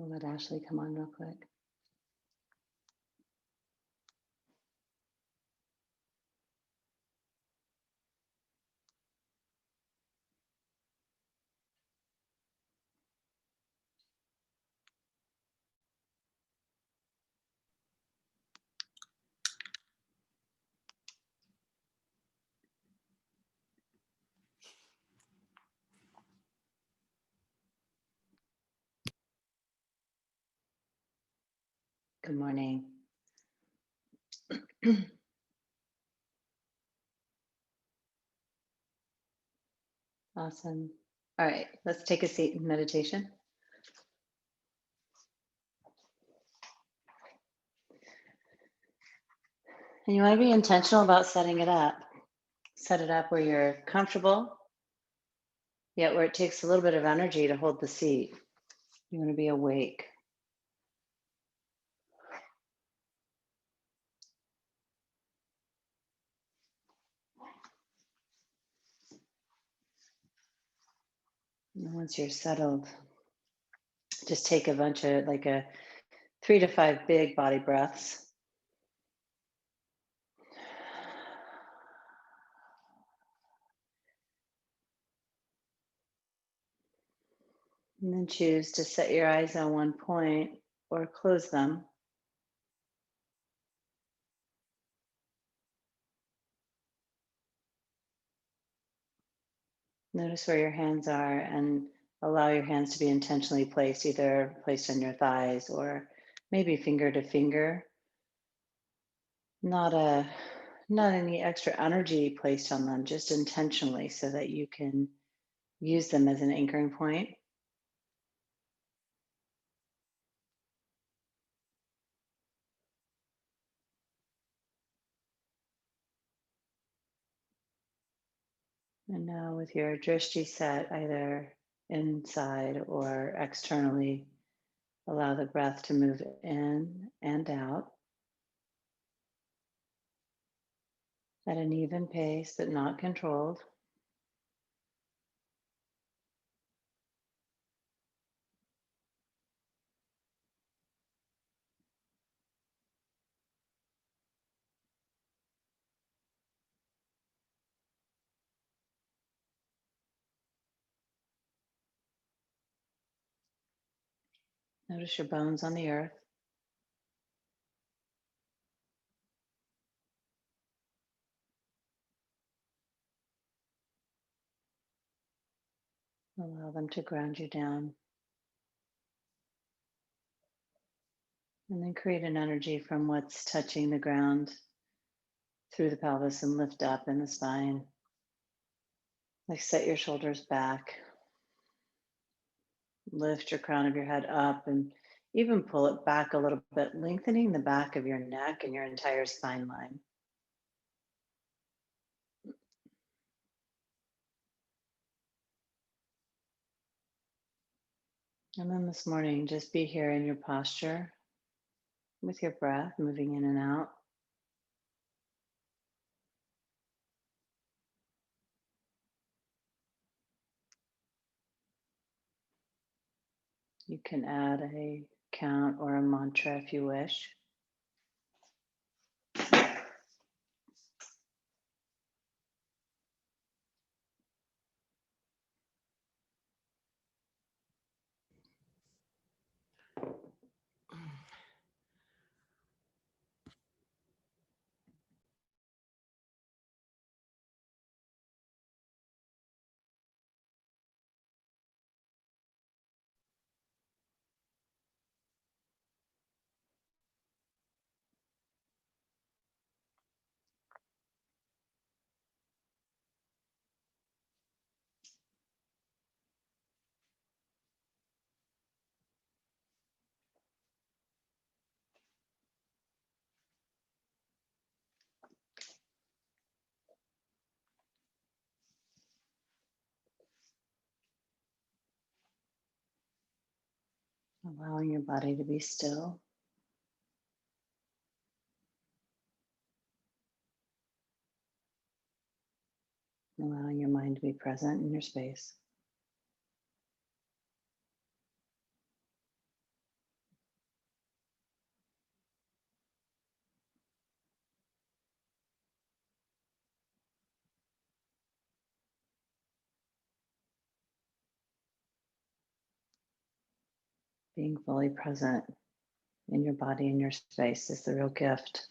I'll let Ashley come on real quick. Good morning. Awesome. All right, let's take a seat in meditation. And you want to be intentional about setting it up. Set it up where you're comfortable, yet where it takes a little bit of energy to hold the seat. You want to be awake. And once you're settled, just take a bunch of like a 3 to 5 big body breaths. And then choose to set your eyes on one point or close them. Notice where your hands are and allow your hands to be intentionally placed, either placed on your thighs or maybe finger to finger. Not any extra energy placed on them, just intentionally so that you can use them as an anchoring point. And now with your drishti set either inside or externally, allow the breath to move in and out at an even pace, but not controlled. Notice your bones on the earth. Allow them to ground you down. And then create an energy from what's touching the ground through the pelvis and lift up in the spine. Like set your shoulders back. Lift your crown of your head up and even pull it back a little bit, lengthening the back of your neck and your entire spine line. And then this morning, just be here in your posture with your breath moving in and out. You can add a count or a mantra if you wish. Allowing your body to be still. Allowing your mind to be present in your space. Being fully present in your body and your space is the real gift.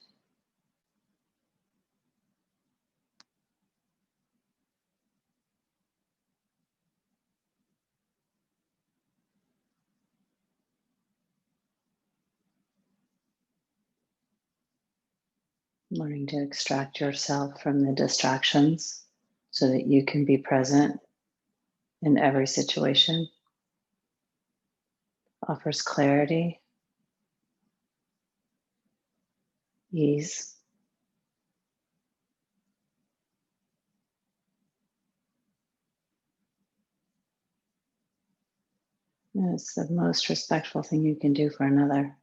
Learning to extract yourself from the distractions so that you can be present in every situation offers clarity, ease, and it's the most respectful thing you can do for another.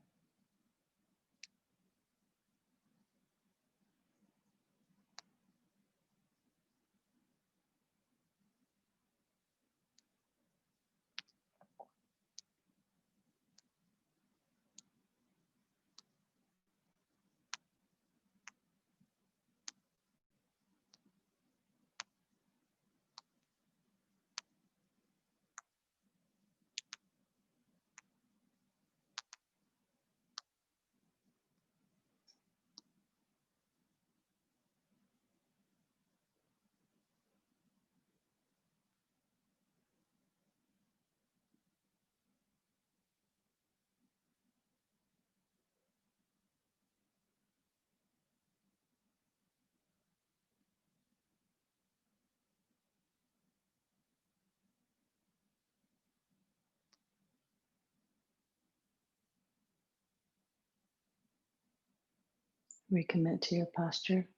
Recommit to your posture.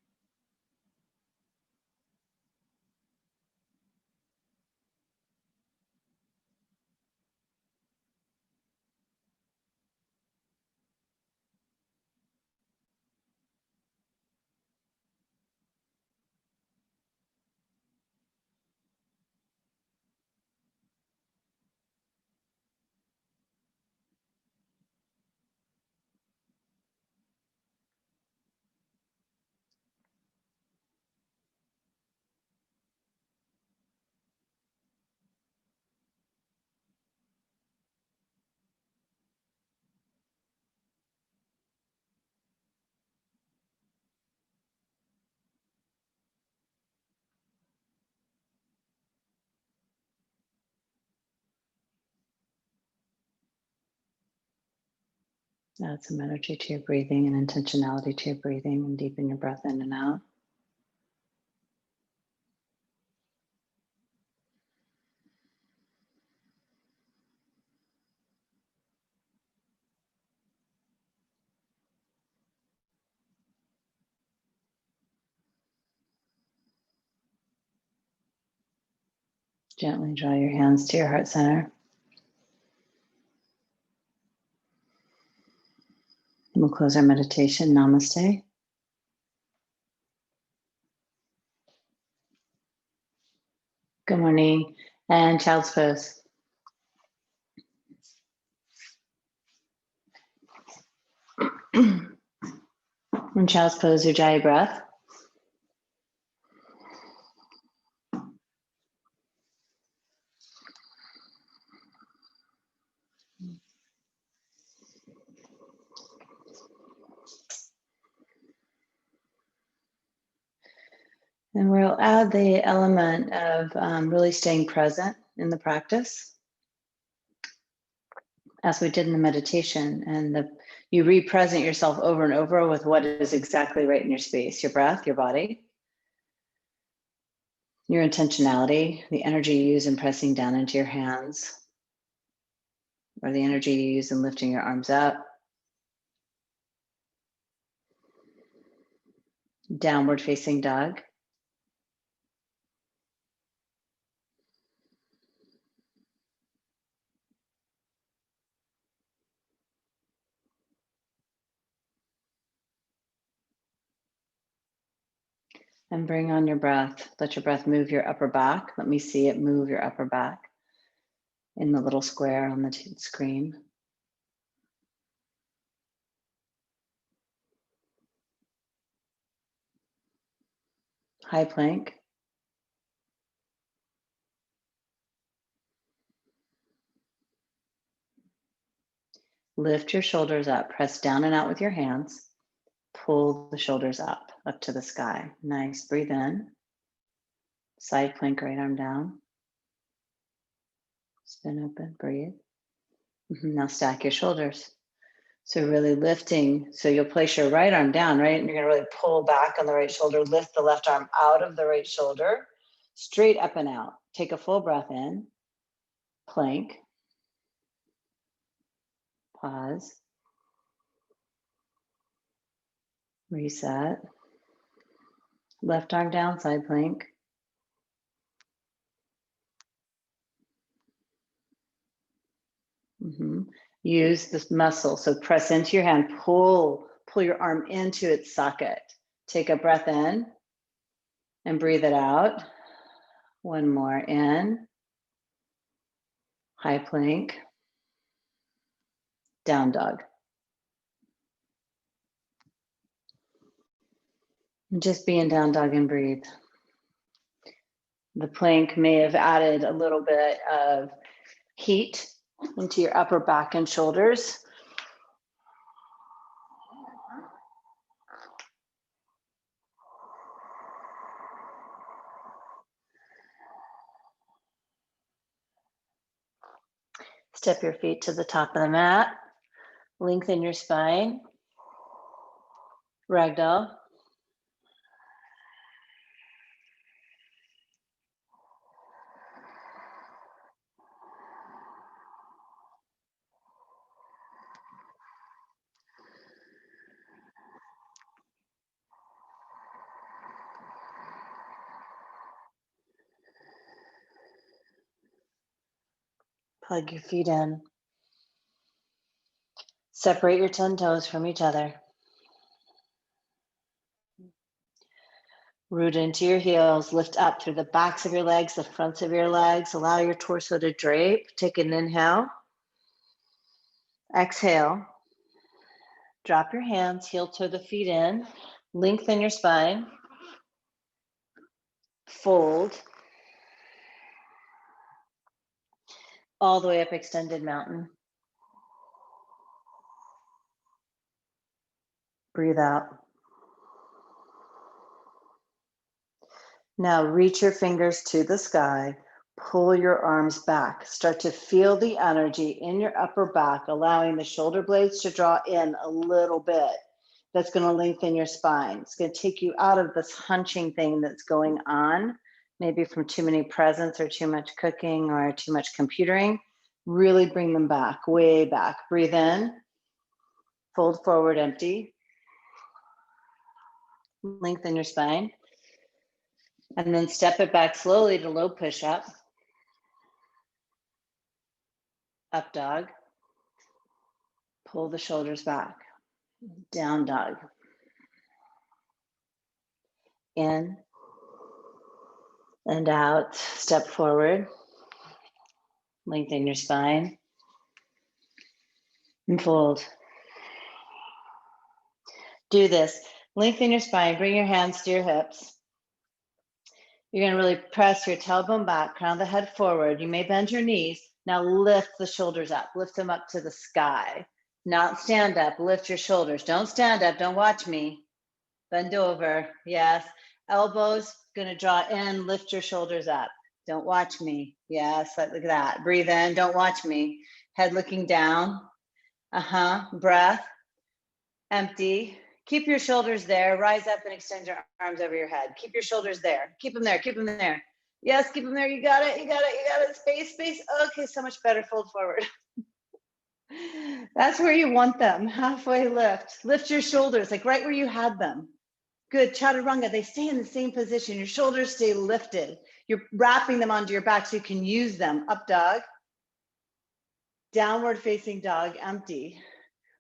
Add some energy to your breathing and intentionality to your breathing and deepen your breath in and out. Gently draw your hands to your heart center. And we'll close our meditation. Namaste. Good morning. And child's pose. In child's pose, Ujjayi breath. And we'll add the element of really staying present in the practice, as we did in the meditation. And you re-present yourself over and over with what is exactly right in your space, your breath, your body, your intentionality, the energy you use in pressing down into your hands, or the energy you use in lifting your arms up, downward facing dog. And bring on your breath. Let your breath move your upper back. Let me see it move your upper back in the little square on the screen. High plank. Lift your shoulders up, press down and out with your hands. Pull the shoulders up to the sky. Nice, breathe in. Side plank, right arm down. Spin open, breathe. Now stack your shoulders. So really lifting, so you'll place your right arm down, right? And you're gonna really pull back on the right shoulder, lift the left arm out of the right shoulder, straight up and out. Take a full breath in, plank, pause, reset, left arm down, side plank. Use this muscle, so press into your hand, pull your arm into its socket. Take a breath in and breathe it out. One more in, high plank, down dog. Just be in down dog and breathe. The plank may have added a little bit of heat into your upper back and shoulders. Step your feet to the top of the mat. Lengthen your spine. Ragdoll. Plug your feet in. Separate your 10 toes from each other. Root into your heels. Lift up through the backs of your legs, the fronts of your legs. Allow your torso to drape. Take an inhale. Exhale. Drop your hands, heel toe the feet in. Lengthen your spine. Fold. All the way up, extended mountain. Breathe out. Now reach your fingers to the sky. Pull your arms back. Start to feel the energy in your upper back, allowing the shoulder blades to draw in a little bit. That's going to lengthen your spine. It's going to take you out of this hunching thing that's going on, maybe from too many presents or too much cooking or too much computering. Really bring them back, way back. Breathe in. Fold forward, empty. Lengthen your spine. And then step it back slowly to low push-up. Up dog. Pull the shoulders back. Down dog. In and out. Step forward. Lengthen your spine. And fold. Do this. Lengthen your spine. Bring your hands to your hips. You're going to really press your tailbone back, crown the head forward. You may bend your knees. Now lift the shoulders up. Lift them up to the sky. Not stand up. Lift your shoulders. Don't stand up. Don't watch me. Bend over. Yes. Elbows going to draw in. Lift your shoulders up. Don't watch me. Yes. Look at that. Breathe in. Don't watch me. Head looking down. Breath. Empty. Keep your shoulders there. Rise up and extend your arms over your head. Keep your shoulders there. Keep them there. Keep them there. Yes, keep them there. You got it. You got it. You got it. Space, space. Okay, so much better. Fold forward. That's where you want them. Halfway lift. Lift your shoulders, like right where you had them. Good. Chaturanga. They stay in the same position. Your shoulders stay lifted. You're wrapping them onto your back so you can use them. Up dog. Downward facing dog. Empty.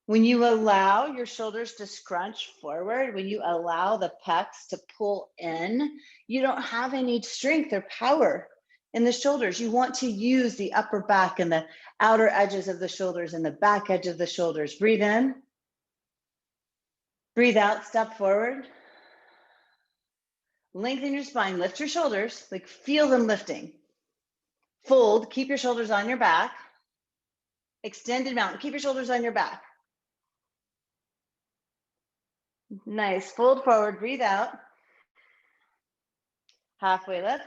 When you allow your shoulders to scrunch forward, when you allow the pecs to pull in, you don't have any strength or power in the shoulders. You want to use the upper back and the outer edges of the shoulders and the back edge of the shoulders. Breathe in. Breathe out, step forward. Lengthen your spine, lift your shoulders, like feel them lifting. Fold, keep your shoulders on your back. Extended mountain. Keep your shoulders on your back. Nice. Fold forward, breathe out. Halfway lift.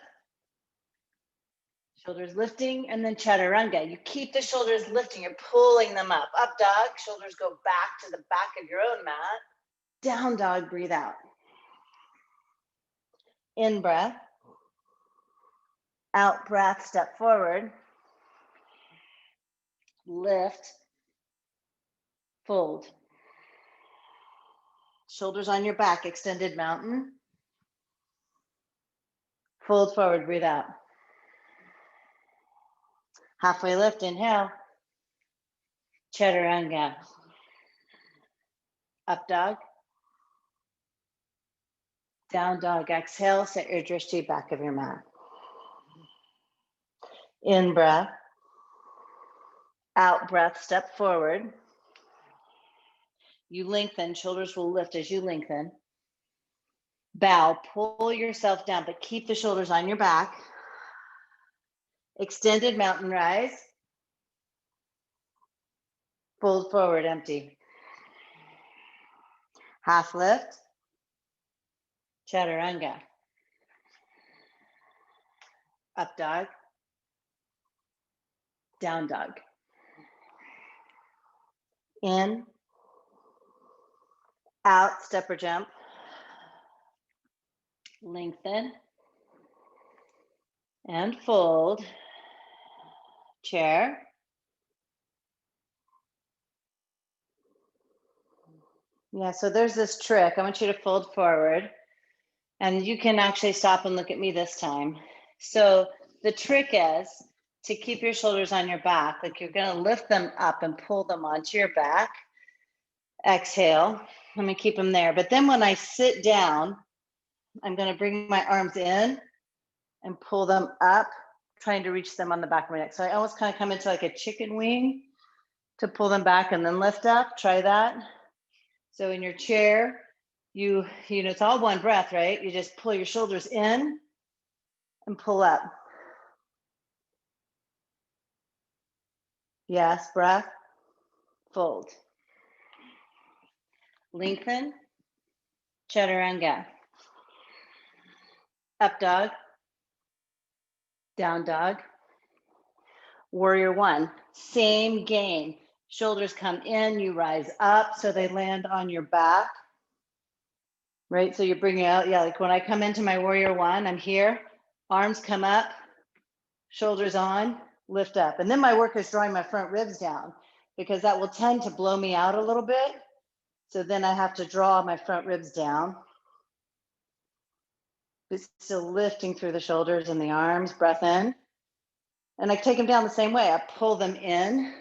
Shoulders lifting, and then chaturanga. You keep the shoulders lifting, you're pulling them up. Up dog, shoulders go back to the back of your own mat. Down dog, breathe out. In breath. Out breath, step forward. Lift. Fold. Shoulders on your back, extended mountain. Fold forward, breathe out. Halfway lift, inhale. Chaturanga. Up dog. Down dog, exhale, set your drishti back of your mat. In breath. Out breath, step forward. You lengthen, shoulders will lift as you lengthen. Bow, pull yourself down, but keep the shoulders on your back. Extended mountain rise. Fold forward, empty. Half lift. Chaturanga. Up dog. Down dog. In. Out, step or jump. Lengthen. And fold. Chair. Yeah, so there's this trick. I want you to fold forward. And you can actually stop and look at me this time. So the trick is to keep your shoulders on your back, like you're going to lift them up and pull them onto your back. Exhale. I'm going to keep them there. But then when I sit down, I'm going to bring my arms in and pull them up, trying to reach them on the back of my neck. So I almost kind of come into like a chicken wing to pull them back and then lift up. Try that. So in your chair, you know, it's all one breath, right? You just pull your shoulders in and pull up. Yes, breath, fold. Lengthen, chaturanga. Up dog, down dog. Warrior one, same game. Shoulders come in, you rise up so they land on your back. Right, so you're bringing out, yeah, like when I come into my warrior one, I'm here, arms come up, shoulders on, lift up. And then my work is drawing my front ribs down because that will tend to blow me out a little bit. So then I have to draw my front ribs down. But still lifting through the shoulders and the arms, breath in. And I take them down the same way. I pull them in,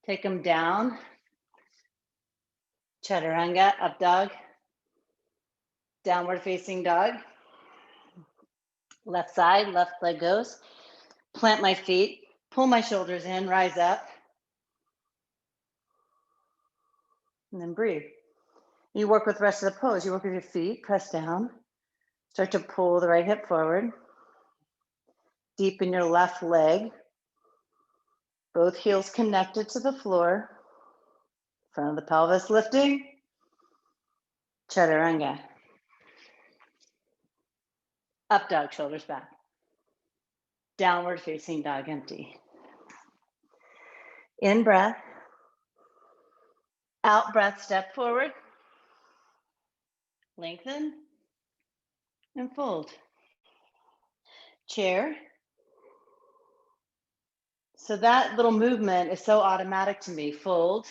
take them down. Chaturanga, up dog. Downward facing dog. Left side, left leg goes. Plant my feet, pull my shoulders in, rise up. And then breathe. You work with the rest of the pose. You work with your feet, press down. Start to pull the right hip forward. Deepen your left leg. Both heels connected to the floor. Front of the pelvis lifting. Chaturanga. Up dog, shoulders back. Downward facing dog, empty. In breath. Out breath, step forward. Lengthen. And fold. Chair. So that little movement is so automatic to me. Fold.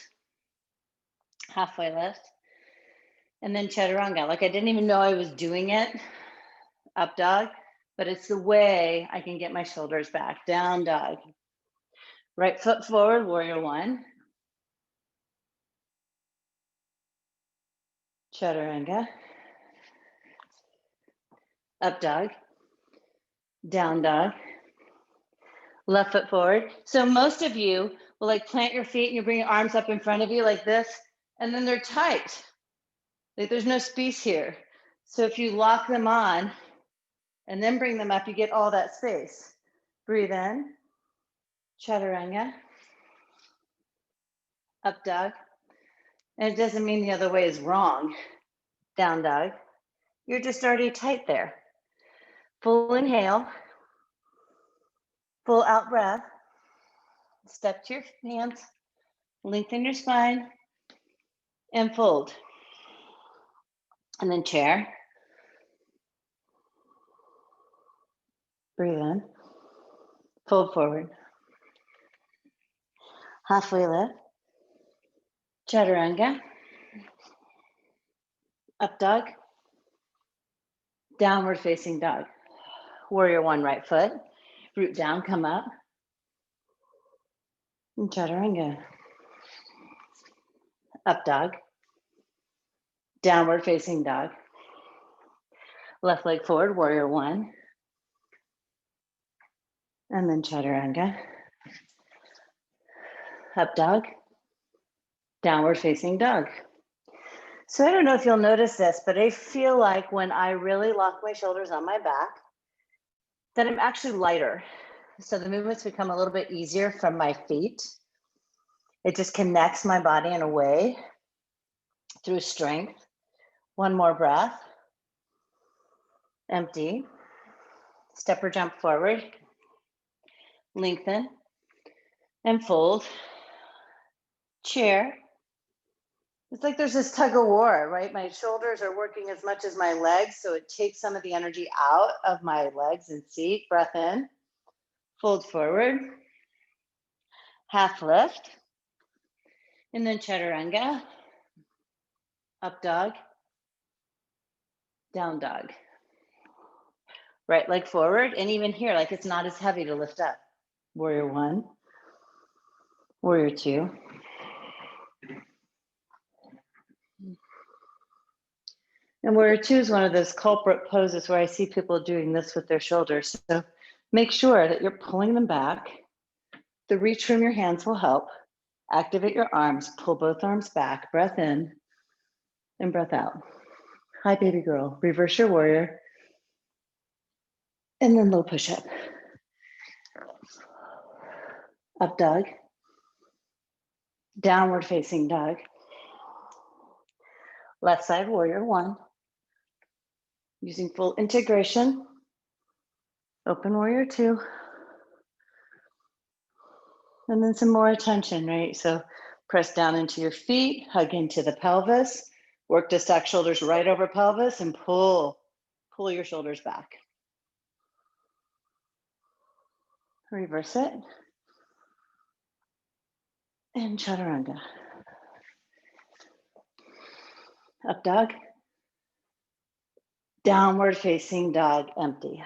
Halfway lift. And then chaturanga. Like I didn't even know I was doing it. Up dog. But it's the way I can get my shoulders back. Down dog. Right foot forward, warrior one. Chaturanga. Up dog. Down dog. Left foot forward. So most of you will like plant your feet and you bring your arms up in front of you like this, and then they're tight. Like there's no space here. So if you lock them on and then bring them up, you get all that space. Breathe in. Chaturanga. Up dog. And it doesn't mean the other way is wrong. Down dog. You're just already tight there. Full inhale. Full out breath. Step to your hands. Lengthen your spine. And fold. And then chair. Breathe in. Fold forward. Halfway lift. Chaturanga. Up dog. Downward facing dog. Warrior one, right foot. Root down, come up. And chaturanga. Up dog. Downward facing dog. Left leg forward, warrior one. And then chaturanga. Up dog. Downward facing dog. So I don't know if you'll notice this, but I feel like when I really lock my shoulders on my back, that I'm actually lighter. So the movements become a little bit easier from my feet. It just connects my body in a way through strength. One more breath. Empty. Step or jump forward. Lengthen and fold. Chair. It's like there's this tug of war, right? My shoulders are working as much as my legs, so it takes some of the energy out of my legs and seat. Breath in. Fold forward. Half lift. And then chaturanga. Up dog. Down dog. Right leg forward. And even here, like it's not as heavy to lift up. Warrior one. Warrior two. And warrior two is one of those culprit poses where I see people doing this with their shoulders. So make sure that you're pulling them back. The reach from your hands will help. Activate your arms. Pull both arms back. Breath in and breath out. Hi, baby girl. Reverse your warrior. And then low push-up. Up dog. Downward facing dog. Left side warrior one. Using full integration. Open warrior two. And then some more attention, right? So press down into your feet, hug into the pelvis, work to stack shoulders right over pelvis and pull your shoulders back. Reverse it. And chaturanga. Up dog. Downward facing dog, empty.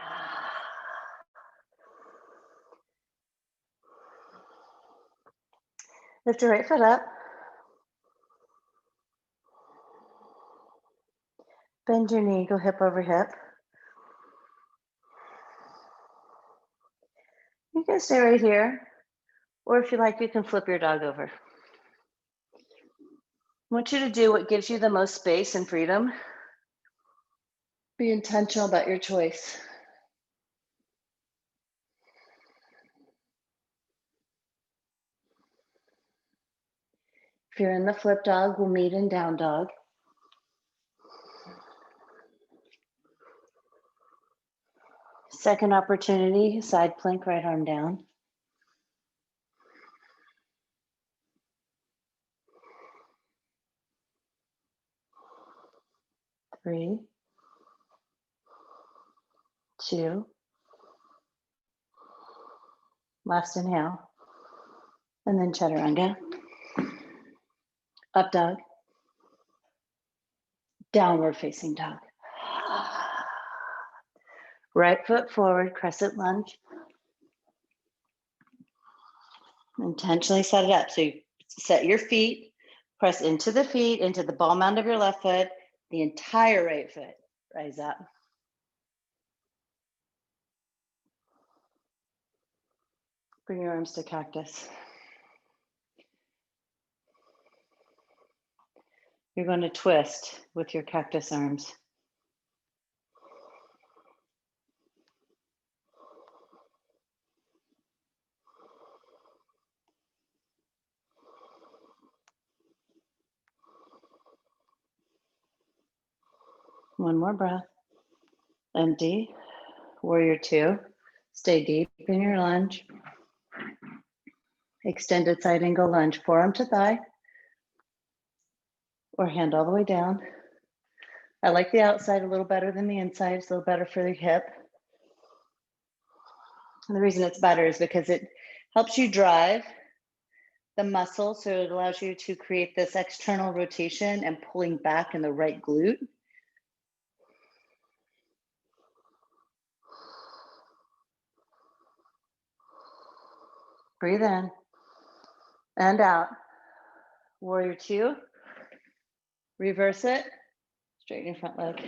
Lift your right foot up. Bend your knee, go hip over hip. You can stay right here, or if you like, you can flip your dog over. I want you to do what gives you the most space and freedom. Be intentional about your choice. If you're in the flip dog, we'll meet in down dog. Second opportunity, side plank, right arm down. Three, two, last inhale, and then chaturanga. Up dog, downward facing dog. Right foot forward, crescent lunge. Intentionally set it up. So you set your feet, press into the feet, into the ball mound of your left foot, the entire right foot. Rise up. Bring your arms to cactus. You're going to twist with your cactus arms. One more breath. Empty. Warrior two. Stay deep in your lunge. Extended side angle lunge, forearm to thigh or hand all the way down. I like the outside a little better than the inside. It's a little better for the hip. And the reason it's better is because it helps you drive the muscle. So it allows you to create this external rotation and pulling back in the right glute. Breathe in and out. Warrior two. Reverse it. Straighten your front leg.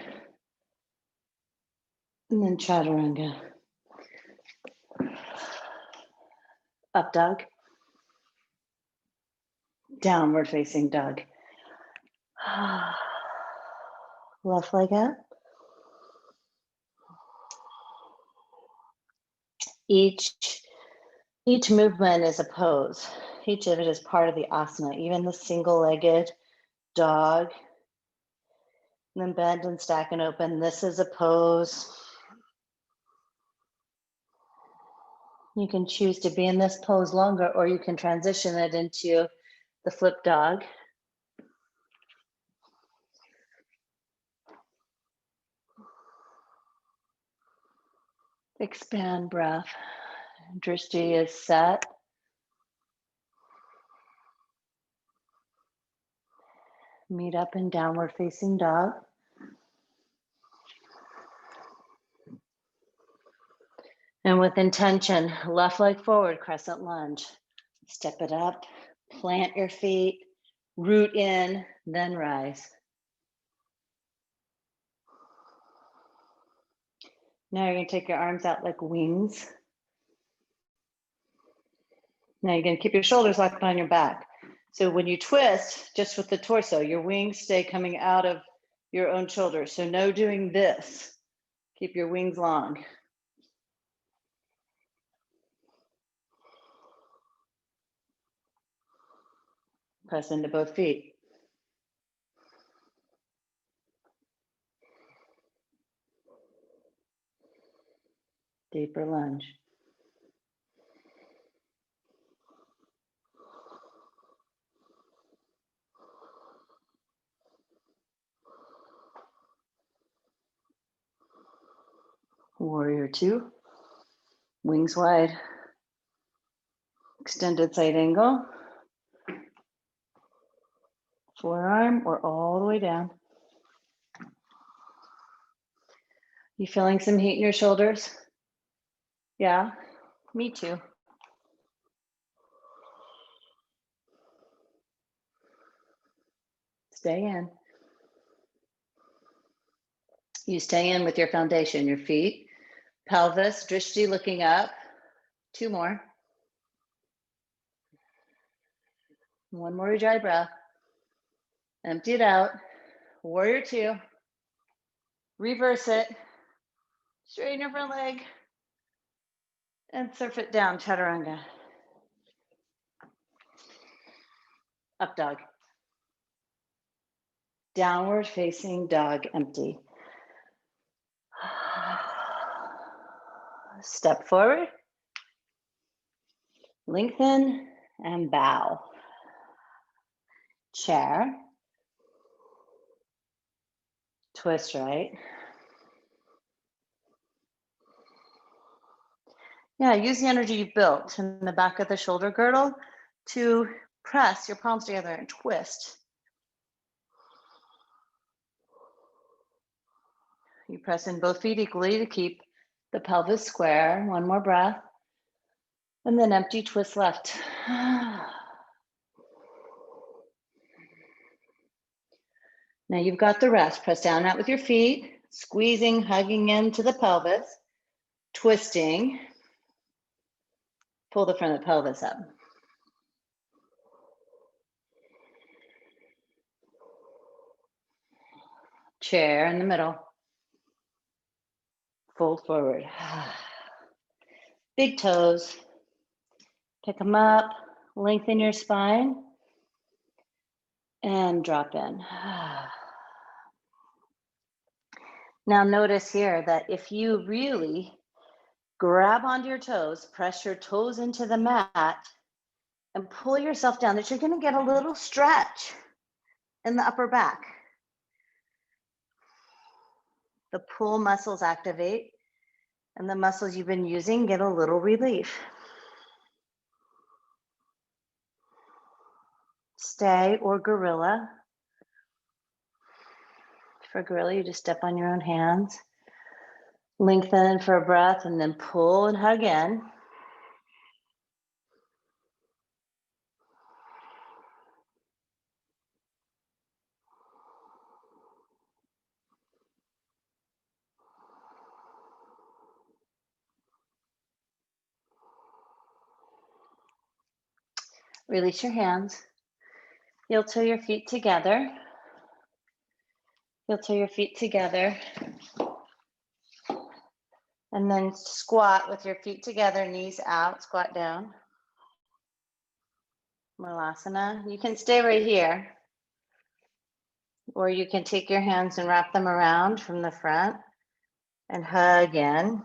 And then chaturanga. Up dog. Downward facing dog. Left leg up. Each movement is a pose. Each of it is part of the asana, even the single-legged dog. And then bend and stack and open. This is a pose. You can choose to be in this pose longer, or you can transition it into the flip dog. Expand breath. Drishti is set. Meet up in downward facing dog. And with intention, left leg forward, crescent lunge. Step it up, plant your feet, root in, then rise. Now you're gonna take your arms out like wings. Now you're gonna keep your shoulders locked on your back. So when you twist, just with the torso, your wings stay coming out of your own shoulders. So no doing this. Keep your wings long. Press into both feet. Deeper lunge. Warrior two. Wings wide. Extended side angle. Forearm or all the way down. You feeling some heat in your shoulders? Yeah, me too. Stay in. You stay in with your foundation, your feet, pelvis, drishti looking up. Two more. One more ujjayi breath. Empty it out. Warrior two. Reverse it. Straighten your front leg. And surf it down, chaturanga. Up dog. Downward facing dog, empty. Step forward. Lengthen and bow. Chair. Twist right. Yeah, use the energy you built in the back of the shoulder girdle to press your palms together and twist. You press in both feet equally to keep the pelvis square. One more breath. And then empty, twist left. Now you've got the rest. Press down out with your feet, squeezing, hugging into the pelvis, twisting. Pull the front of the pelvis up. Chair in the middle. Fold forward. Big toes. Pick them up. Lengthen your spine. And drop in. Now notice here that if you really grab onto your toes, press your toes into the mat, and pull yourself down, that you're going to get a little stretch in the upper back. The pull muscles activate, and the muscles you've been using get a little relief. Stay or gorilla. For gorilla, you just step on your own hands. Lengthen for a breath, and then pull and hug in. Release your hands. Heel toe your feet together. Heel toe your feet together. And then squat with your feet together, knees out, squat down. Malasana. You can stay right here. Or you can take your hands and wrap them around from the front and hug in.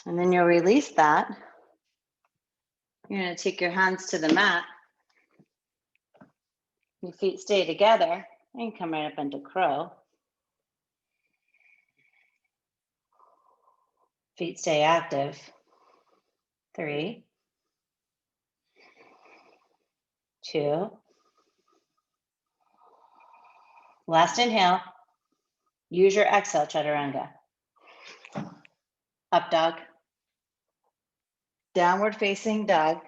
And then you'll release that. You're going to take your hands to the mat. Your feet stay together and come right up into crow. Feet stay active. 3, 2. Last inhale. Use your exhale, chaturanga. Up dog. Downward facing dog.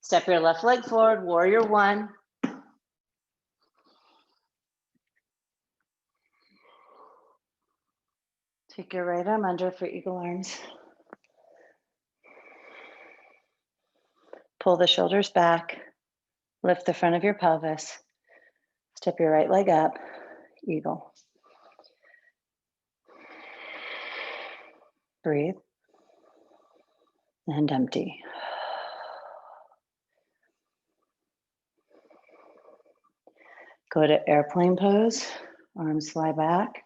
Step your left leg forward, warrior 1. Take your right arm under for eagle arms. Pull the shoulders back. Lift the front of your pelvis. Step your right leg up, eagle. Breathe. And empty. Go to airplane pose. Arms fly back.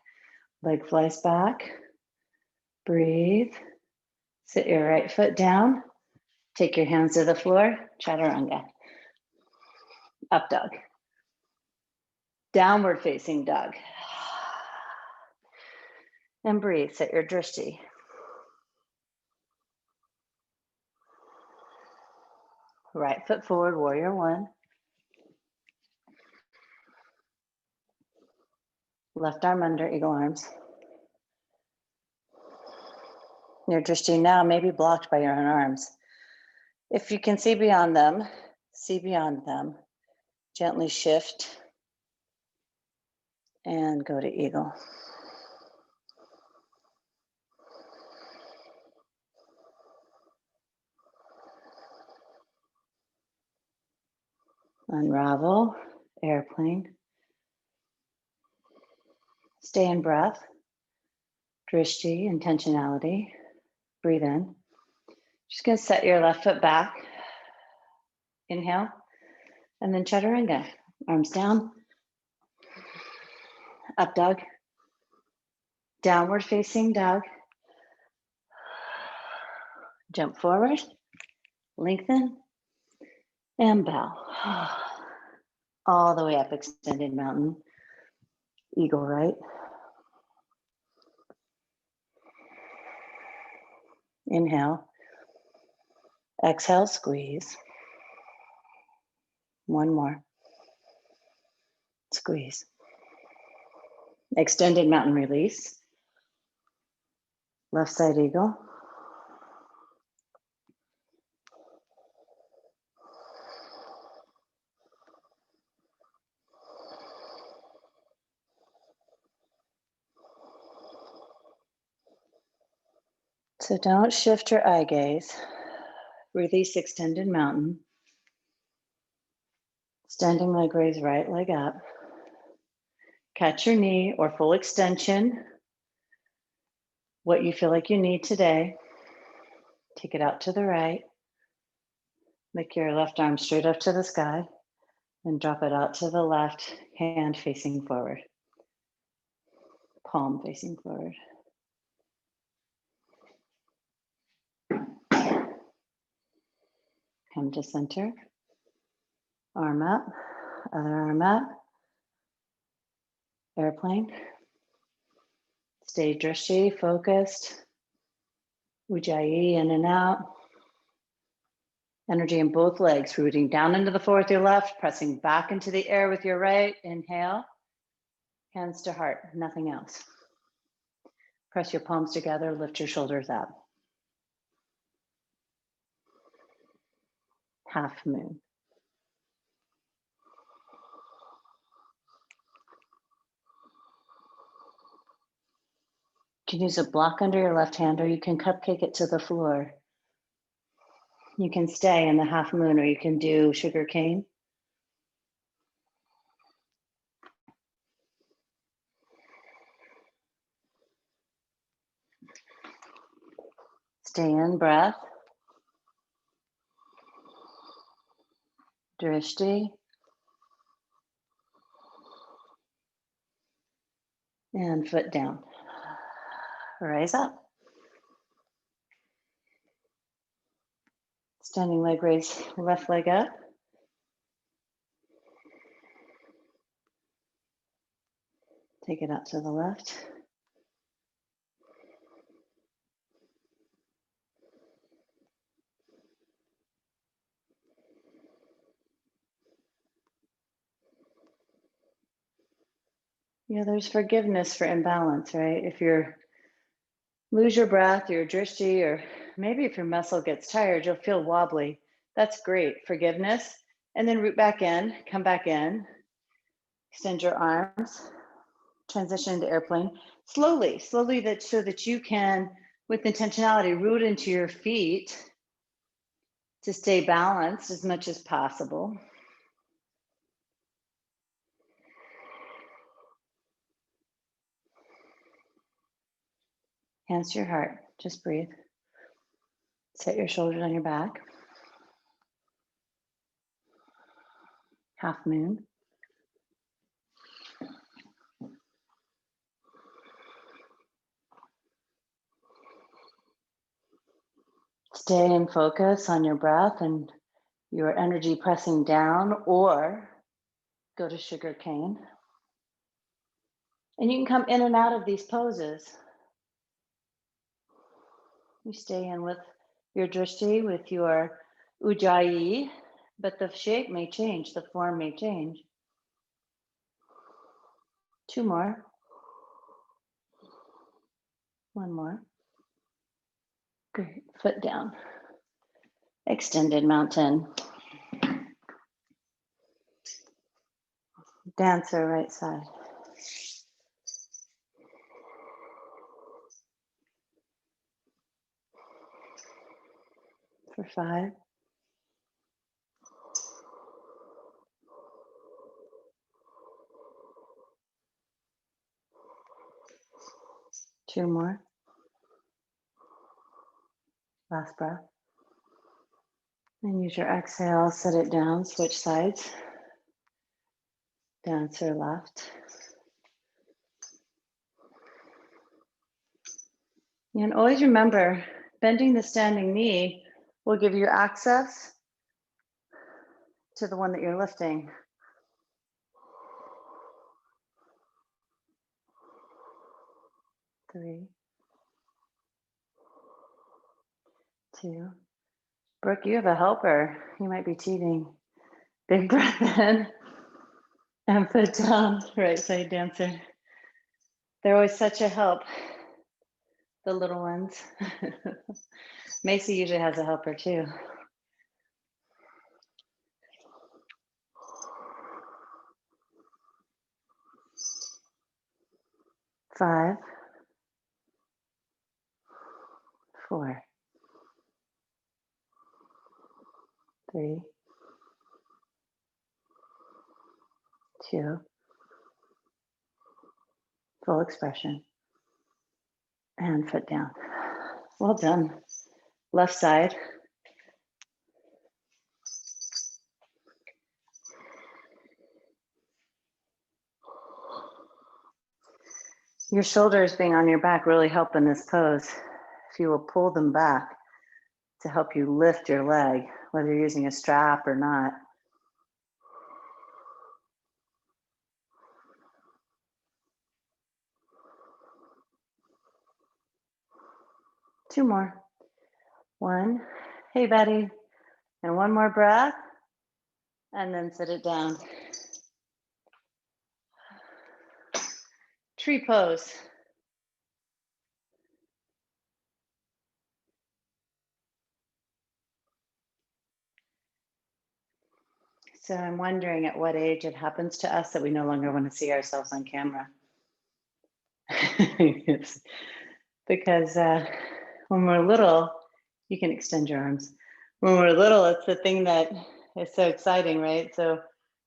Leg flies back. Breathe. Sit your right foot down. Take your hands to the floor. Chaturanga. Up dog. Downward facing dog. And breathe. Set your drishti. Right foot forward, warrior 1. Left arm under, eagle arms. Your drishti now may be blocked by your own arms. If you can see beyond them, see beyond them. Gently shift and go to eagle. Unravel, airplane. Stay in breath. Drishti, intentionality. Breathe in. Just gonna set your left foot back. Inhale, and then chaturanga. Arms down. Up dog. Downward facing dog. Jump forward. Lengthen. And bow. All the way up, extended mountain. Eagle right. Inhale. Exhale, squeeze. One more. Squeeze. Extended mountain release. Left side eagle. So don't shift your eye gaze. Release extended mountain. Standing leg raise, right leg up. Catch your knee or full extension. What you feel like you need today. Take it out to the right. Lick your left arm straight up to the sky. And drop it out to the left, hand facing forward. Palm facing forward. Come to center. Arm up, other arm up. Airplane. Stay drishti, focused. Ujjayi, in and out. Energy in both legs, rooting down into the floor with your left, pressing back into the air with your right. Inhale. Hands to heart, nothing else. Press your palms together, lift your shoulders up. Half moon. You can use a block under your left hand, or you can cupcake it to the floor. You can stay in the half moon, or you can do sugar cane. Stay in breath. Drishti. And foot down. Rise up. Standing leg raise, left leg up. Take it out to the left. Yeah, there's forgiveness for imbalance, right? If you lose your breath, your drishti, or maybe if your muscle gets tired, you'll feel wobbly. That's great. Forgiveness. And then root back in, come back in. Extend your arms. Transition into airplane. Slowly so that you can, with intentionality, root into your feet to stay balanced as much as possible. Hands to your heart, just breathe. Set your shoulders on your back. Half moon. Stay in focus on your breath and your energy pressing down, or go to sugar cane. And you can come in and out of these poses. You stay in with your drishti, with your ujjayi, but the shape may change, the form may change. 2 more. 1 more. Great, foot down. Extended mountain. Dancer right side. For 5. 2 more. Last breath. And use your exhale, set it down, switch sides. Dancer left. And always remember, bending the standing knee will give you access to the one that you're lifting. 3, 2. Brooke, you have a helper. You might be cheating. Big breath in and foot down, right side dancer. They're always such a help, the little ones. Macy usually has a helper too. 5, 4, 3, 2, full expression, and foot down. Well done. Left side. Your shoulders being on your back really help in this pose. If you will pull them back to help you lift your leg, whether you're using a strap or not. Two more. One. Hey, buddy. And one more breath. And then sit it down. Tree pose. So I'm wondering at what age it happens to us that we no longer want to see ourselves on camera. Because when we're little, you can extend your arms. When we're little, it's the thing that is so exciting, right? So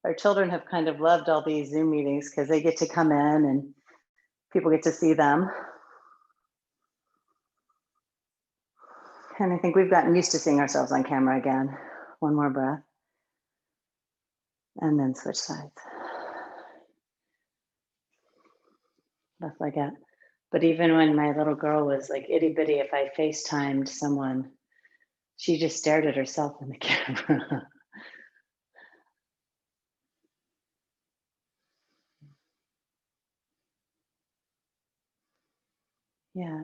our children have kind of loved all these Zoom meetings because they get to come in and people get to see them. And I think we've gotten used to seeing ourselves on camera again. One more breath. And then switch sides. Left leg up. But even when my little girl was like itty bitty, if I FaceTimed someone, she just stared at herself in the camera. Yeah.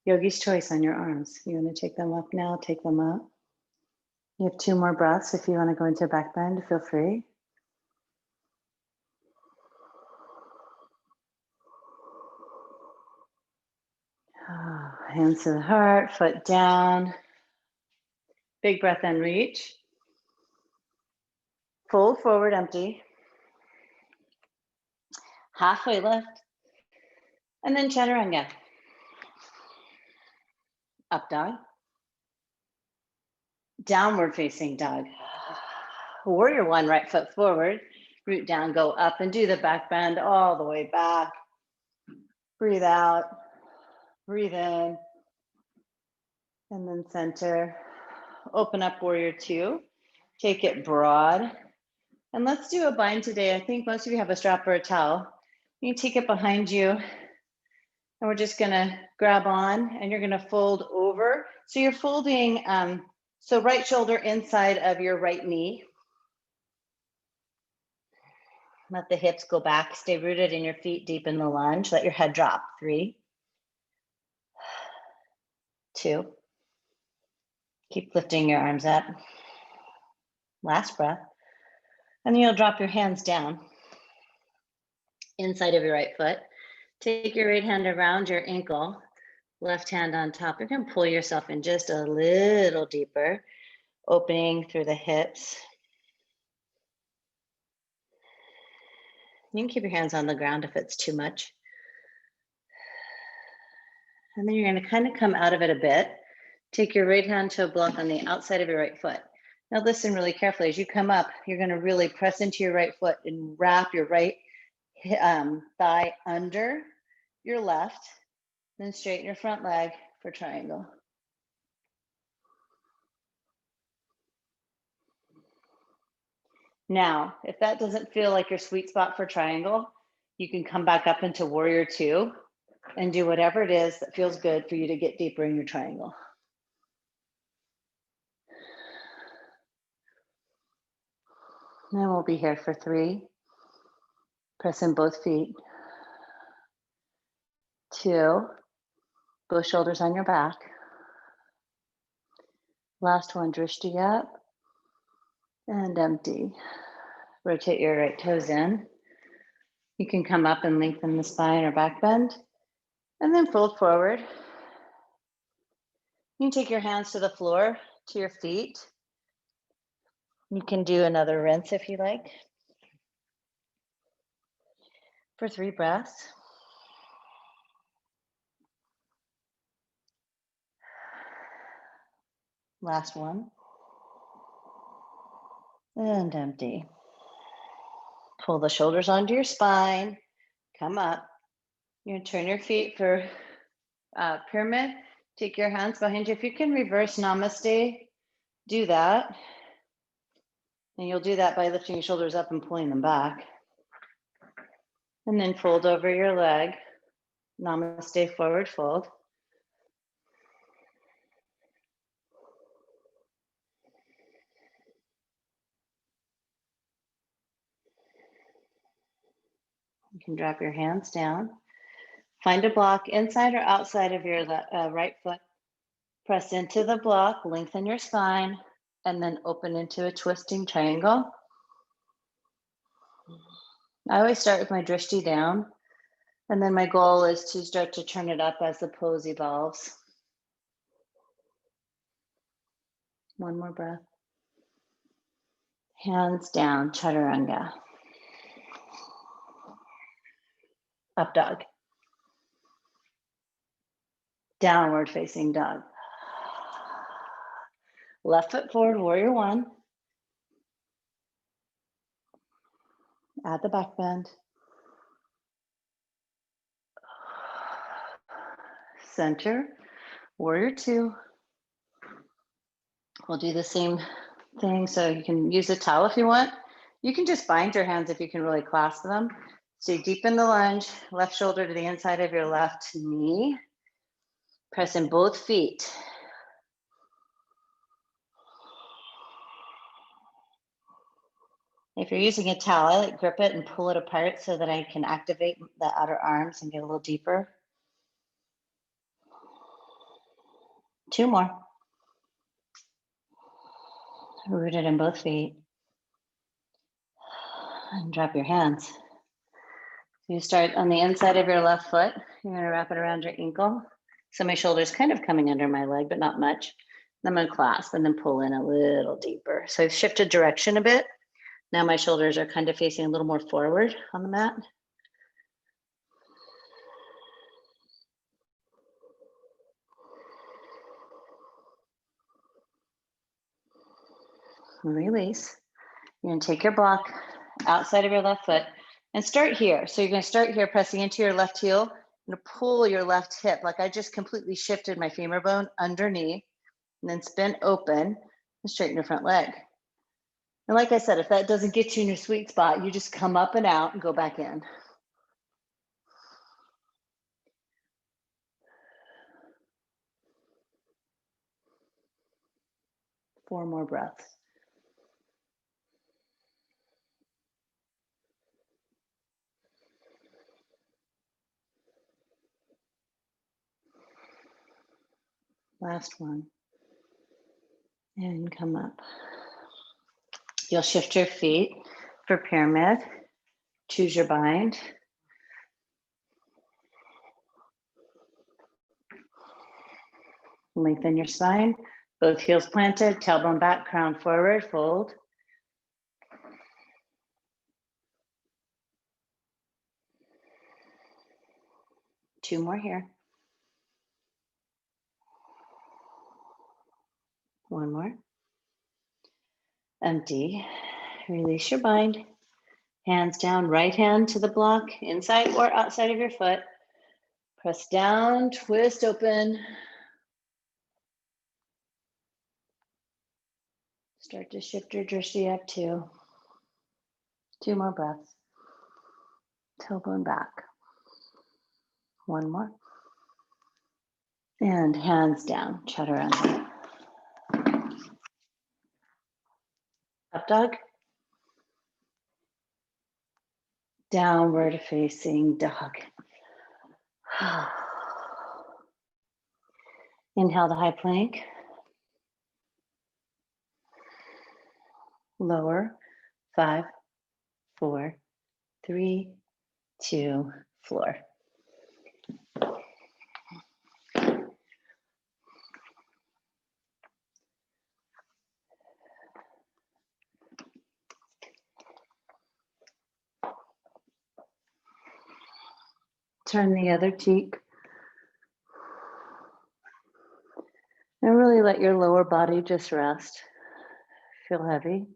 Yogi's choice on your arms. You want to take them up now? Take them up. You have two more breaths. If you want to go into a back bend, feel free. Oh, hands to the heart, foot down. Big breath in, reach. Fold forward, empty. Halfway lift. And then chaturanga. Up dog. Downward facing dog. Warrior one, right foot forward. Root down, go up and do the back bend all the way back. Breathe out. Breathe in. And then center. Open up warrior two. Take it broad. And let's do a bind today. I think most of you have a strap or a towel. You take it behind you. And we're just gonna grab on and you're gonna fold over. So you're folding, so right shoulder inside of your right knee. Let the hips go back. Stay rooted in your feet, deep in the lunge. Let your head drop. 3, 2. Keep lifting your arms up. Last breath. And then you'll drop your hands down inside of your right foot. Take your right hand around your ankle, left hand on top. You're going to pull yourself in just a little deeper, opening through the hips. You can keep your hands on the ground if it's too much. And then you're going to kind of come out of it a bit. Take your right hand to a block on the outside of your right foot. Now listen really carefully. As you come up, you're going to really press into your right foot and wrap your right thigh under your left. Then straighten your front leg for triangle. Now, if that doesn't feel like your sweet spot for triangle, you can come back up into warrior two and do whatever it is that feels good for you to get deeper in your triangle. Then we'll be here for 3. Press in both feet. 2, both shoulders on your back. Last one, drishti up and empty. Rotate your right toes in. You can come up and lengthen the spine or back bend, and then fold forward. You can take your hands to the floor, to your feet. You can do another rinse if you like. For 3 breaths. Last one. And empty. Pull the shoulders onto your spine. Come up. You're gonna turn your feet for pyramid. Take your hands behind you. If you can reverse namaste, do that. And you'll do that by lifting your shoulders up and pulling them back. And then fold over your leg. Namaste, forward fold. You can drop your hands down. Find a block inside or outside of your right foot. Press into the block, lengthen your spine, and then open into a twisting triangle. I always start with my drishti down, and then my goal is to start to turn it up as the pose evolves. One more breath. Hands down, chaturanga. Up dog. Downward facing dog. Left foot forward, warrior one. Add the back bend. Center, warrior two. We'll do the same thing. So you can use a towel if you want. You can just bind your hands if you can really clasp them. Stay deep in the lunge, left shoulder to the inside of your left knee. Press in both feet. If you're using a towel, I like grip it and pull it apart so that I can activate the outer arms and get a little deeper. Two more. Rooted in both feet. And drop your hands. You start on the inside of your left foot. You're going to wrap it around your ankle. So my shoulder's kind of coming under my leg, but not much. I'm going to clasp and then pull in a little deeper. So I've shifted direction a bit. Now my shoulders are kind of facing a little more forward on the mat. Release. You're going to take your block outside of your left foot and start here. So you're going to start here, pressing into your left heel. You're going to pull your left hip, like I just completely shifted my femur bone underneath, and then spin open and straighten your front leg. And like I said, if that doesn't get you in your sweet spot, you just come up and out and go back in. Four more breaths. Last one. And come up. You'll shift your feet for pyramid. Choose your bind. Lengthen your spine. Both heels planted, tailbone back, crown forward, fold. Two more here. One more. Empty. Release your bind. Hands down, right hand to the block, inside or outside of your foot. Press down, twist open. Start to shift your drishti up too. Two more breaths. Tailbone back. One more. And hands down, chaturanga. Up dog. Downward facing dog. Inhale to high plank. Lower. 5, 4, 3, 2, floor. Turn the other cheek. And really let your lower body just rest. Feel heavy.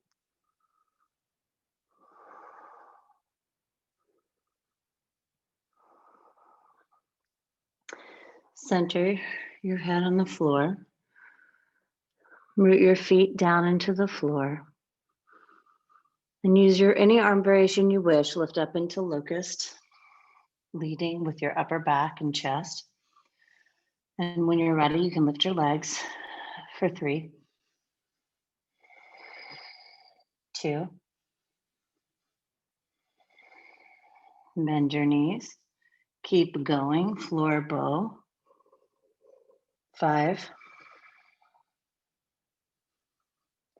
Center your head on the floor. Root your feet down into the floor. And use your any arm variation you wish. Lift up into locust, leading with your upper back and chest. And when you're ready, you can lift your legs for 3, 2. Bend your knees. Keep going. Floor bow. 5,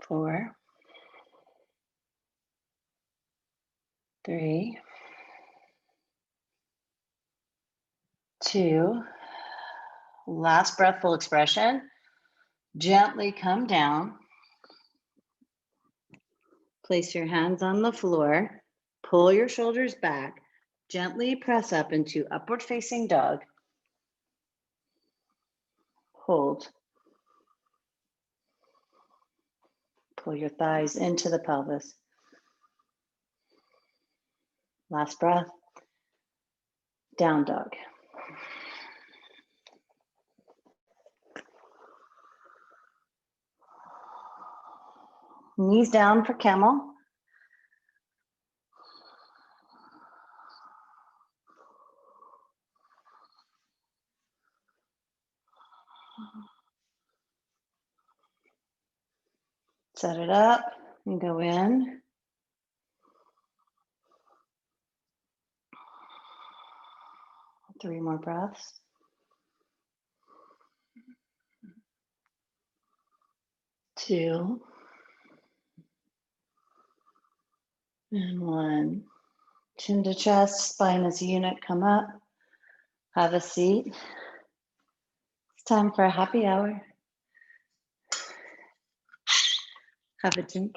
4, 3, 2. Last breath, full expression. Gently come down. Place your hands on the floor. Pull your shoulders back. Gently press up into upward facing dog. Hold. Pull your thighs into the pelvis. Last breath. Down dog. Knees down for camel. Set it up and go in. Three more breaths. 2 and 1. Chin to chest, spine as a unit, come up. Have a seat. It's time for a happy hour. Have a drink.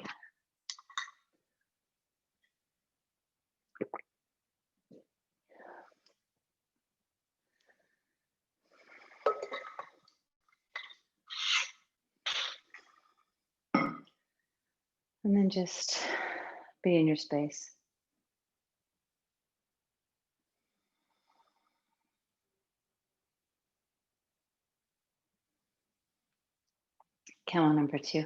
And then just be in your space. Count on number 2.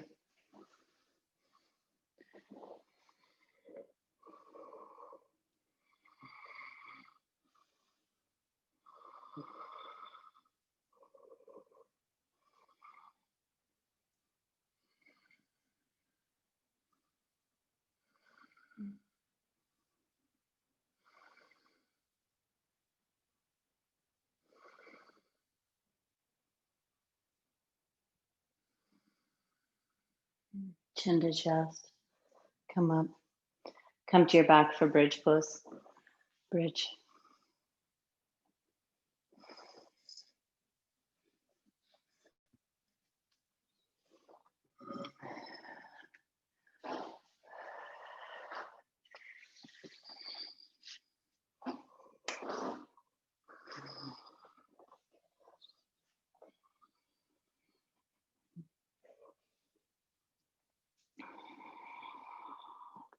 Chin to chest. Come up. Come to your back for bridge pose. Bridge.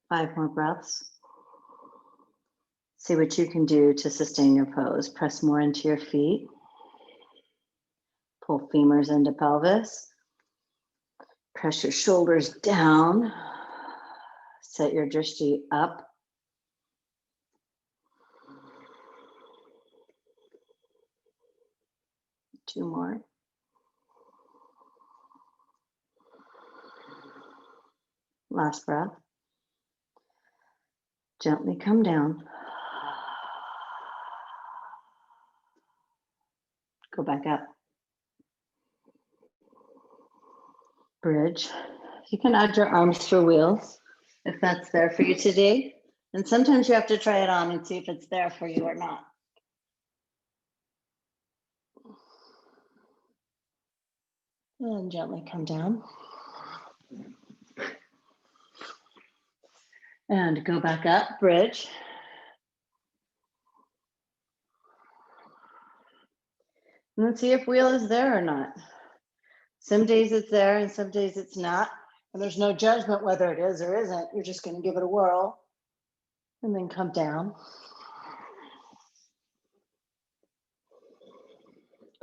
Five more breaths. See what you can do to sustain your pose. Press more into your feet. Pull femurs into pelvis. Press your shoulders down. Set your drishti up. Two more. Last breath. Gently come down. Go back up. Bridge. You can add your arms for wheels if that's there for you today. And sometimes you have to try it on and see if it's there for you or not. And gently come down. And go back up, bridge. And let's see if wheel is there or not. Some days it's there and some days it's not. And there's no judgment whether it is or isn't. You're just going to give it a whirl and then come down.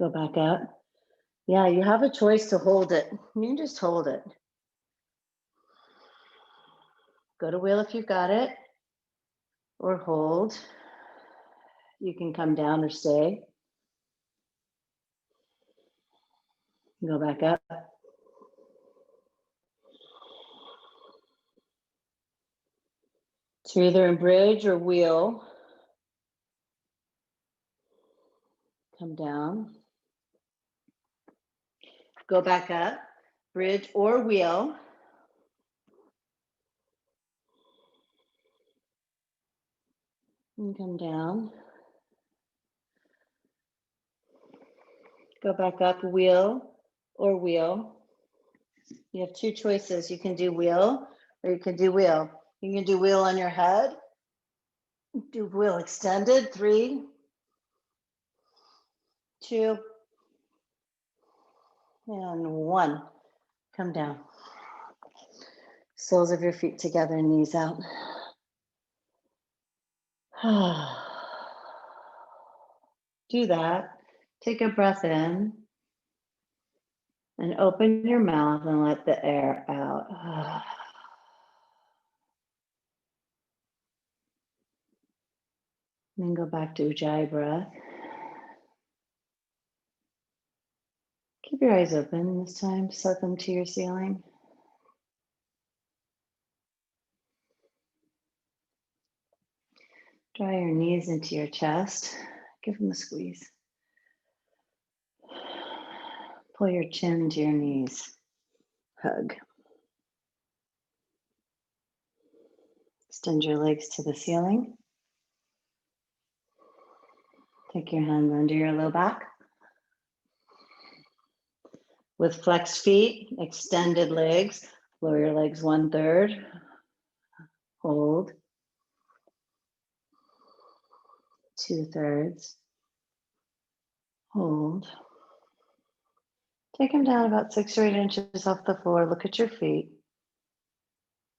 Go back up. Yeah, you have a choice to hold it. You can just hold it. Go to wheel if you've got it, or hold. You can come down or stay. Go back up. So either in bridge or wheel. Come down. Go back up. Bridge or wheel. And come down. Go back up, wheel or wheel. You have two choices. You can do wheel or you can do wheel. You can do wheel on your head. Do wheel extended. 3, 2, and 1. Come down. Soles of your feet together, knees out. Do that. Take a breath in and open your mouth and let the air out. Then go back to Ujjayi breath. Keep your eyes open this time. Set them to your ceiling. Draw your knees into your chest. Give them a squeeze. Pull your chin to your knees. Hug. Extend your legs to the ceiling. Take your hands under your low back. With flexed feet, extended legs, lower your legs 1/3. Hold. 2/3. Hold. Take them down about 6 or 8 inches off the floor. Look at your feet.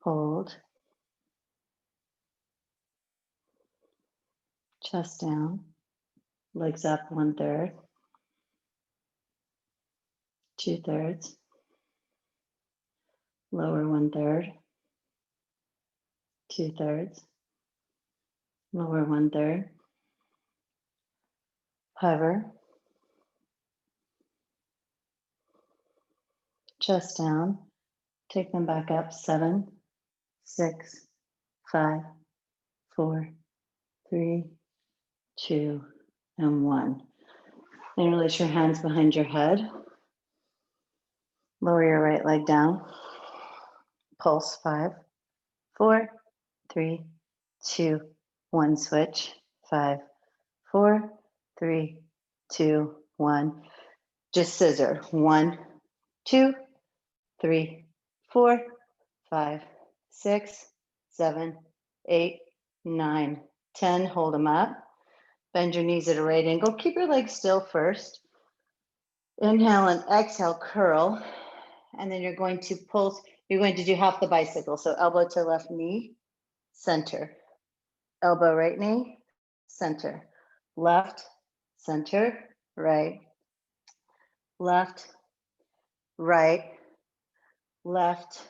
Hold. Chest down. Legs up 1/3. 2/3. Lower 1/3. 2/3. Lower 1/3. Hover. Chest down. Take them back up. 7, 6, 5, 4, 3, 2, and 1. Then release your hands behind your head. Lower your right leg down. Pulse. 5, 4, 3, 2, 1. Switch. 5, 4, 3, 2, 1. Just scissor. 1, 2, 3, 4, 5, 6, 7, 8, 9, 10. Hold them up. Bend your knees at a right angle. Keep your legs still first. Inhale and exhale, curl. And then you're going to pulse. You're going to do half the bicycle. So elbow to left knee, center. Elbow right knee, center. Left, center, right. Left, right, left,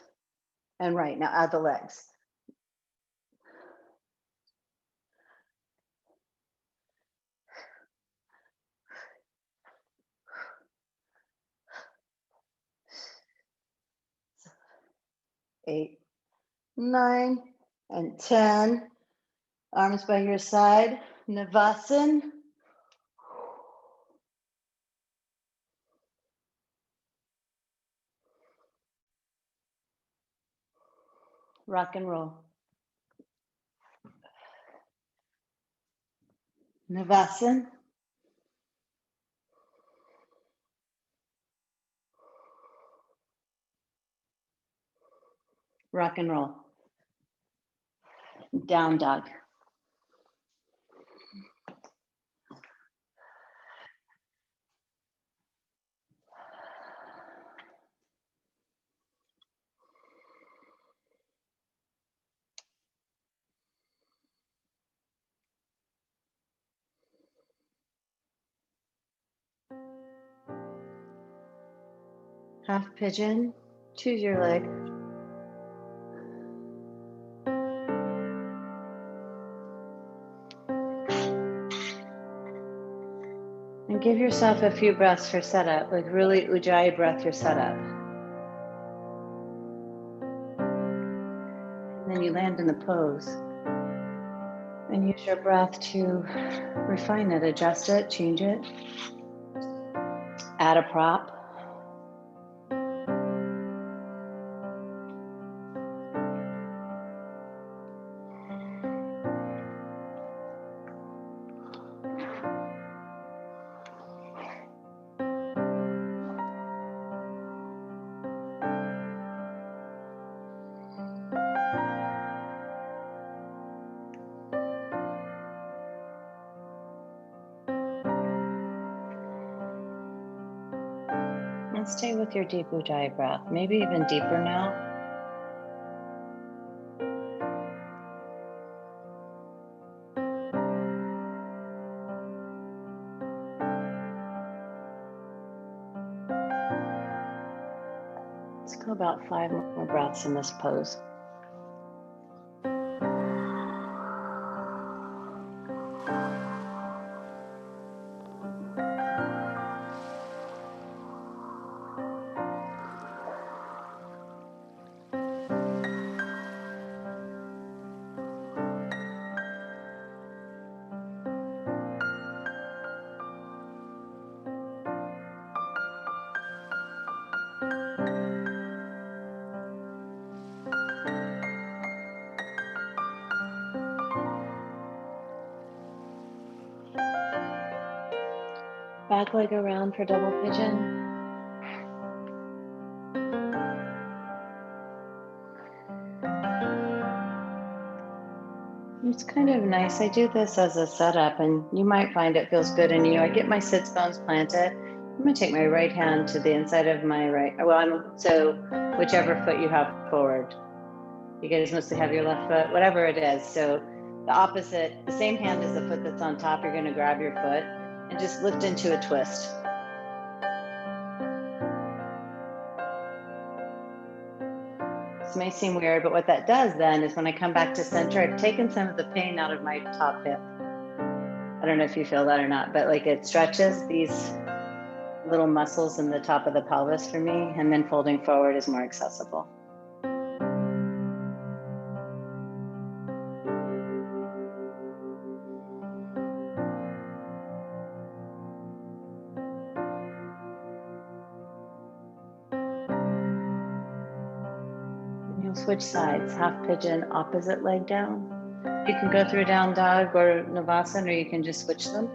and right. Now add the legs. Eight, 9, and 10. Arms by your side. Navasana. Rock and roll. Navasana. Rock and roll. Down dog. Half pigeon, choose your leg. And give yourself a few breaths for setup, like really ujjayi breath your setup. And then you land in the pose. And use your breath to refine it, adjust it, change it. Add a prop. And stay with your deep ujjayi breath, maybe even deeper now. Let's go about 5 more breaths in this pose. Back leg around for double pigeon. It's kind of nice. I do this as a setup, and you might find it feels good in you. I get my sits bones planted. I'm going to take my right hand to the inside of my right. So whichever foot you have forward. You guys mostly have your left foot, whatever it is. So the same hand as the foot that's on top, you're going to grab your foot and just lift into a twist. This may seem weird, but what that does then is when I come back to center, I've taken some of the pain out of my top hip. I don't know if you feel that or not, but like it stretches these little muscles in the top of the pelvis for me, and then folding forward is more accessible. Switch sides, half pigeon, opposite leg down. You can go through down dog or Navasana, or you can just switch them.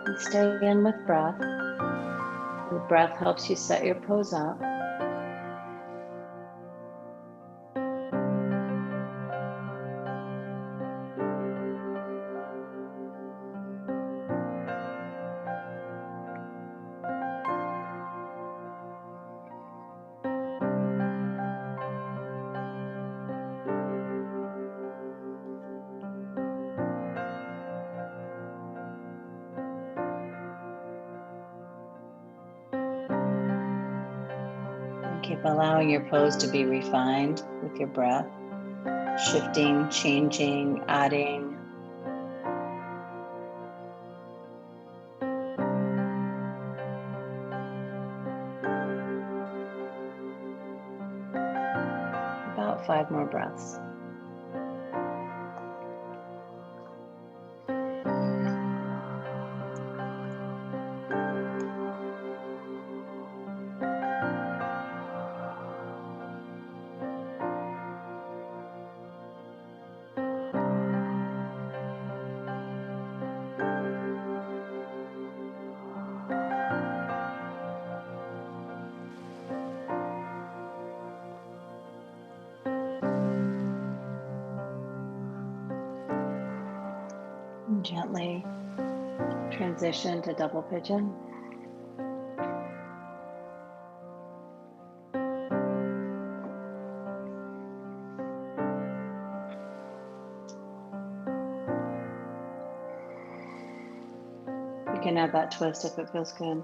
And stay in with breath. The breath helps you set your pose up. Keep allowing your pose to be refined with your breath, shifting, changing, adding. About 5 more breaths. And gently transition to double pigeon. You can add that twist if it feels good.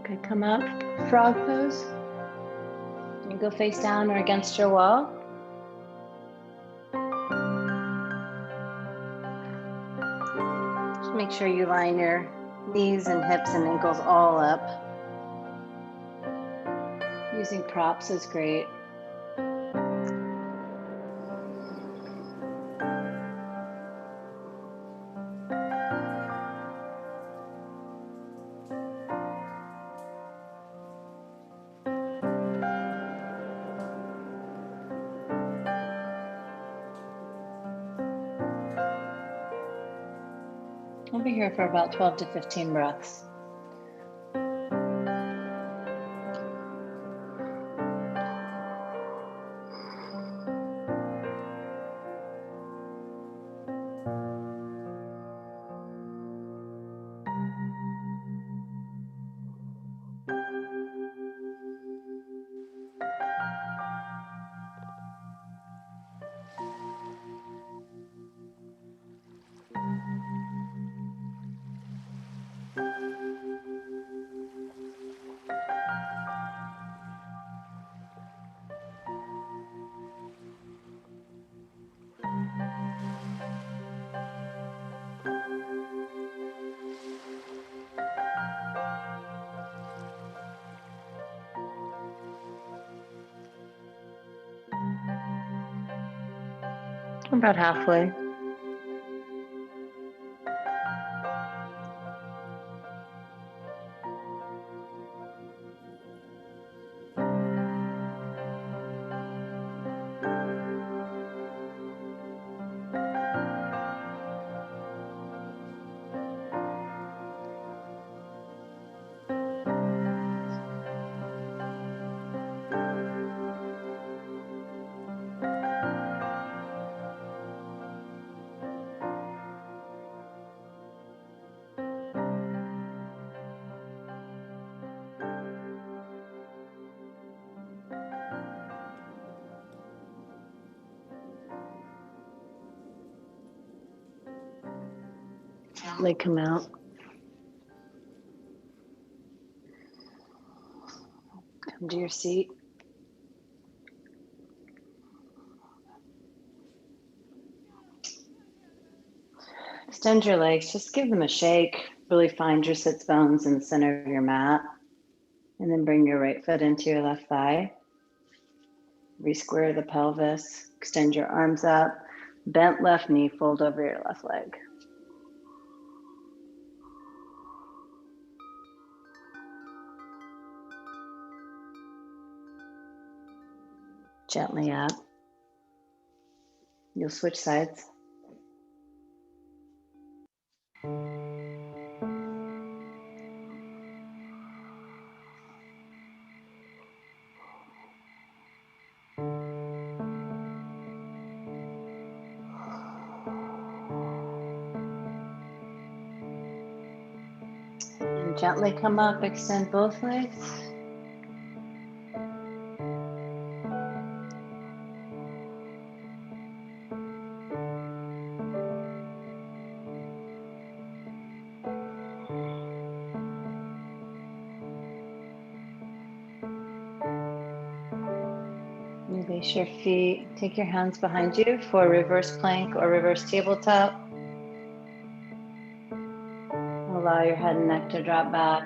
Okay, come up, frog pose. You go face down or against your wall. Just make sure you line your knees and hips and ankles all up. Using props is great. I'll be here for about 12 to 15 breaths. I'm about halfway. Leg come out. Come to your seat. Extend your legs, just give them a shake. Really find your sits bones in the center of your mat. And then bring your right foot into your left thigh. Re-square the pelvis, extend your arms up. Bent left knee, fold over your left leg. Gently up. You'll switch sides. And gently come up, extend both legs. Release your feet. Take your hands behind you for reverse plank or reverse tabletop. Allow your head and neck to drop back.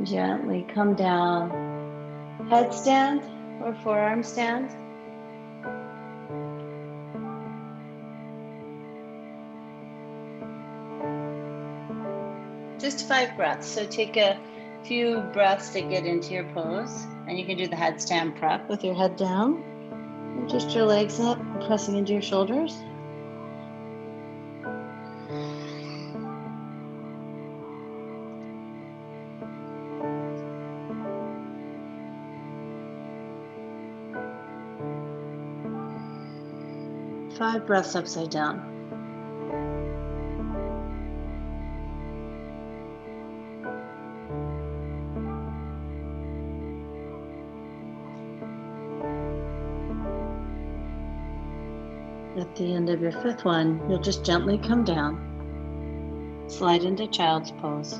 Gently come down. Headstand or forearm stand. Just 5 breaths. So take a few breaths to get into your pose. And you can do the headstand prep with your head down. And Just your legs up, pressing into your shoulders. Five breaths upside down. At the end of your fifth one, you'll just gently come down, slide into child's pose.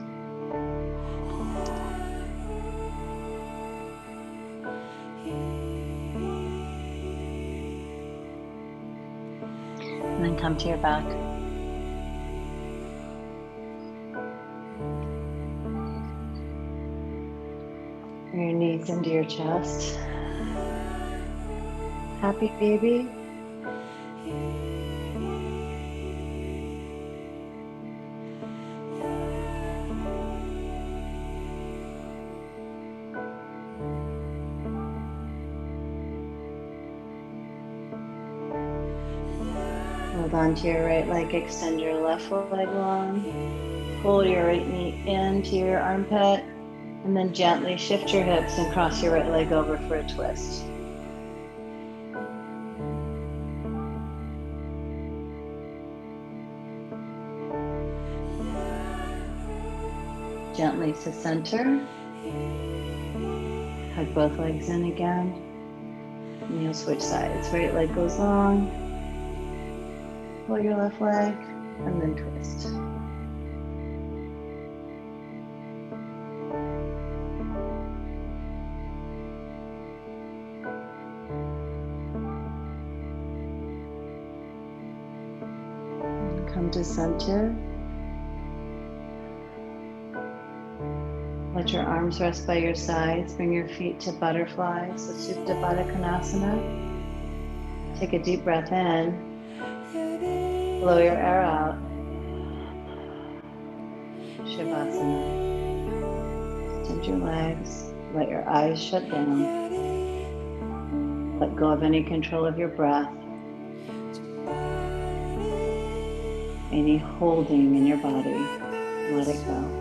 And then come to your back. Bring your knees into your chest. Happy baby. Hold on to your right leg, extend your left leg long. Pull your right knee into your armpit, and then gently shift your hips and cross your right leg over for a twist. Gently to center. Hug both legs in again. And you'll switch sides. Right leg goes long. Pull your left leg, and then twist. And come to center. Let your arms rest by your sides. Bring your feet to butterfly, so Supta Baddha Konasana. Take a deep breath in. Blow your air out. Shavasana. Extend your legs. Let your eyes shut down. Let go of any control of your breath. Any holding in your body. Let it go.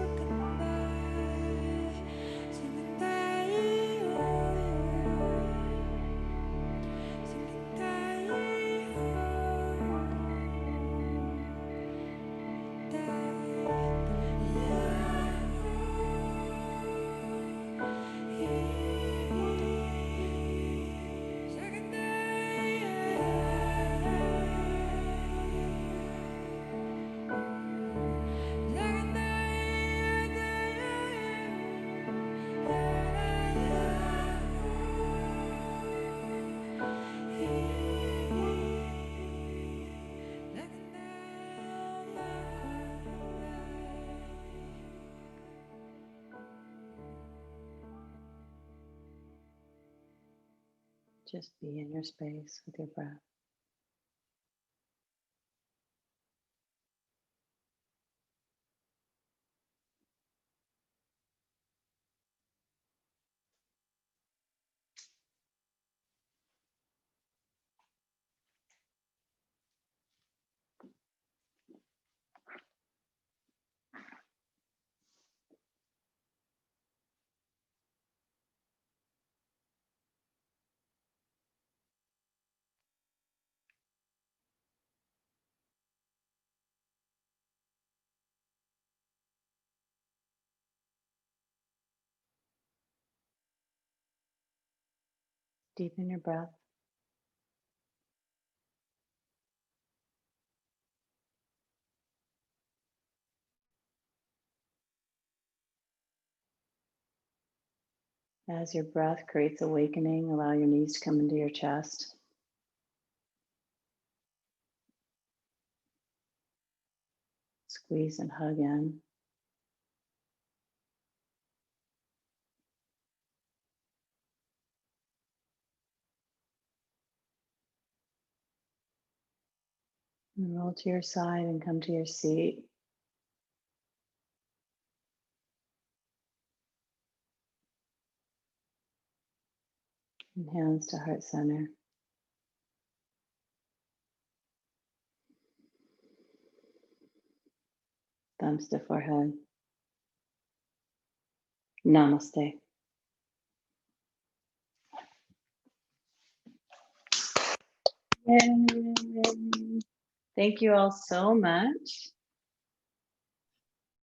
Just be in your space with your breath. Deepen your breath. As your breath creates awakening, allow your knees to come into your chest. Squeeze and hug in. And roll to your side and come to your seat. And hands to heart center. thumbs to forehead. Namaste. Yay. Thank you all so much.